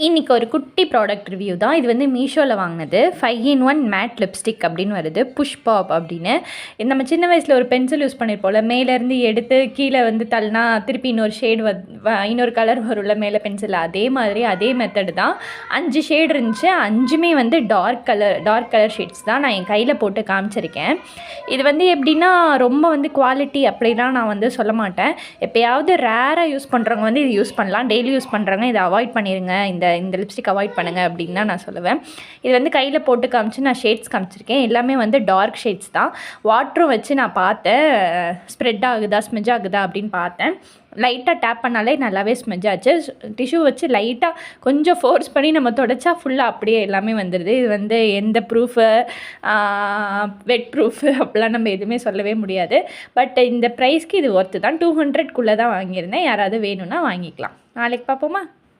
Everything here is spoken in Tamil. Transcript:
இன்றைக்கி ஒரு குட்டி ப்ராடக்ட் ரிவ்யூ தான். இது வந்து மீஷோவில் வாங்கினது. 5-in-1 மேட் லிப்ஸ்டிக் அப்படின்னு வருது, புஷ் பாப் அப்படின்னு. நம்ம சின்ன வயசில் ஒரு பென்சில் யூஸ் பண்ணியிருப்போம்ல, மேலேருந்து எடுத்து கீழே வந்து தள்ளினா திருப்பி இன்னொரு ஷேடு இன்னொரு கலர் வரும்ல மேலே பென்சில், அதே மாதிரி அதே மெத்தடு தான். 5 ஷேடு இருந்துச்சு. 5மே வந்து டார்க் கலர் ஷேட்ஸ் தான். நான் என் கையில் போட்டு காமிச்சிருக்கேன். இது வந்து எப்படின்னா ரொம்ப வந்து குவாலிட்டி அப்படிலாம் நான் வந்து சொல்ல மாட்டேன். எப்போயாவது ரேராக யூஸ் பண்ணுறவங்க வந்து இது யூஸ் பண்ணலாம். டெய்லி யூஸ் பண்ணுறவங்க இதை அவாய்ட் பண்ணிடுங்க, இந்த லிப்ஸ்டிக் அவாய்ட் பண்ணுங்கள் அப்படின்னு தான் நான் சொல்லுவேன். இது வந்து கையில் போட்டு காமிச்சு நான் ஷேட்ஸ் காமிச்சிருக்கேன். எல்லாமே வந்து டார்க் ஷேட்ஸ் தான். வாட்டரும் வச்சு நான் பார்த்தேன், ஸ்ப்ரெட் ஆகுதா ஸ்மெஜ் ஆகுதா அப்படின்னு பார்த்தேன். லைட்டாக டேப் பண்ணாலே நல்லாவே ஸ்மெஜ் ஆச்சு. டிஷ்யூ வச்சு லைட்டாக கொஞ்சம் ஃபோர்ஸ் பண்ணி நம்ம தொடச்சா ஃபுல்லாக அப்படியே எல்லாமே வந்துடுது. இது வந்து எந்த ப்ரூஃபு, வெட் ப்ரூஃபு அப்படிலாம் நம்ம எதுவுமே சொல்லவே முடியாது. பட் இந்த ப்ரைஸ்க்கு இது ஒர்த்து தான். 200க்குள்ளே தான் வாங்கியிருந்தேன். யாராவது வேணும்னா வாங்கிக்கலாம். நாளைக்கு பார்ப்போமா?